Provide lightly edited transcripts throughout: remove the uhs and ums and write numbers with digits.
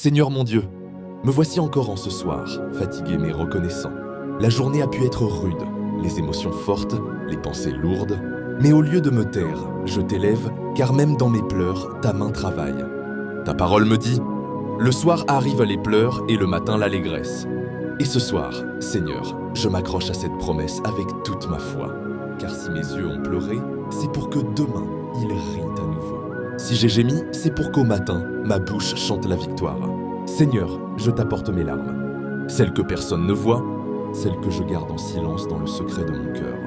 Seigneur mon Dieu, me voici encore en ce soir, fatigué mais reconnaissant. La journée a pu être rude, les émotions fortes, les pensées lourdes, mais au lieu de me taire, je t'élève, car même dans mes pleurs, ta main travaille. Ta parole me dit, le soir arrivent les pleurs et le matin l'allégresse. Et ce soir, Seigneur, je m'accroche à cette promesse avec toute ma foi, car si mes yeux ont pleuré, c'est pour que demain, ils rient à nouveau. Si j'ai gémi, c'est pour qu'au matin, ma bouche chante la victoire. Seigneur, je t'apporte mes larmes, celles que personne ne voit, celles que je garde en silence dans le secret de mon cœur.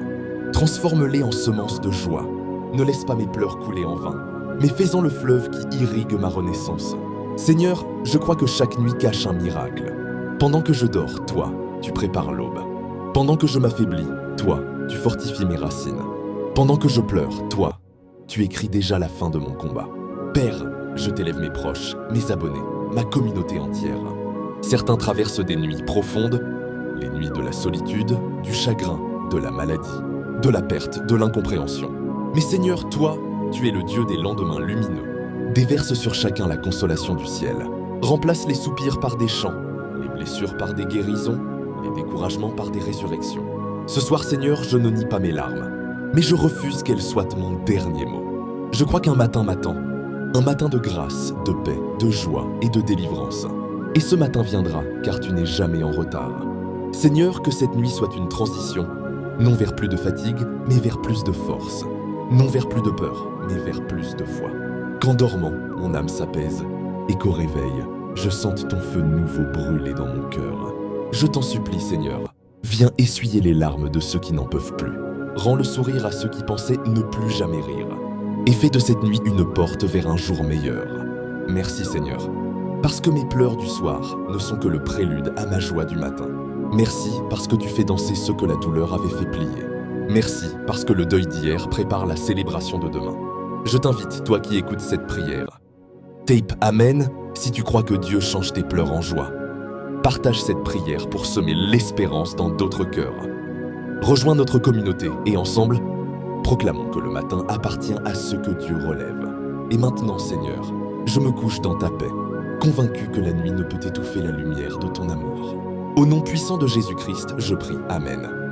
Transforme-les en semences de joie, ne laisse pas mes pleurs couler en vain, mais fais-en le fleuve qui irrigue ma renaissance. Seigneur, je crois que chaque nuit cache un miracle. Pendant que je dors, toi, tu prépares l'aube. Pendant que je m'affaiblis, toi, tu fortifies mes racines. Pendant que je pleure, toi, tu écris déjà la fin de mon combat. Père, je t'élève mes proches, mes abonnés, ma communauté entière. Certains traversent des nuits profondes, les nuits de la solitude, du chagrin, de la maladie, de la perte, de l'incompréhension. Mais Seigneur, toi, tu es le Dieu des lendemains lumineux. Déverse sur chacun la consolation du ciel. Remplace les soupirs par des chants, les blessures par des guérisons, les découragements par des résurrections. Ce soir, Seigneur, je ne nie pas mes larmes, mais je refuse qu'elles soient mon dernier mot. Je crois qu'un matin m'attend, un matin de grâce, de paix, de joie et de délivrance. Et ce matin viendra, car tu n'es jamais en retard. Seigneur, que cette nuit soit une transition, non vers plus de fatigue, mais vers plus de force. Non vers plus de peur, mais vers plus de foi. Qu'en dormant, mon âme s'apaise, et qu'au réveil, je sente ton feu nouveau brûler dans mon cœur. Je t'en supplie, Seigneur, viens essuyer les larmes de ceux qui n'en peuvent plus. Rends le sourire à ceux qui pensaient ne plus jamais rire. Et fais de cette nuit une porte vers un jour meilleur. Merci, Seigneur, parce que mes pleurs du soir ne sont que le prélude à ma joie du matin. Merci parce que tu fais danser ceux que la douleur avait fait plier. Merci parce que le deuil d'hier prépare la célébration de demain. Je t'invite, toi qui écoutes cette prière. Tape Amen si tu crois que Dieu change tes pleurs en joie. Partage cette prière pour semer l'espérance dans d'autres cœurs. Rejoins notre communauté et ensemble, proclamons que le matin appartient à ceux que Dieu relève. Et maintenant, Seigneur, je me couche dans ta paix, convaincu que la nuit ne peut étouffer la lumière de ton amour. Au nom puissant de Jésus-Christ, je prie. Amen.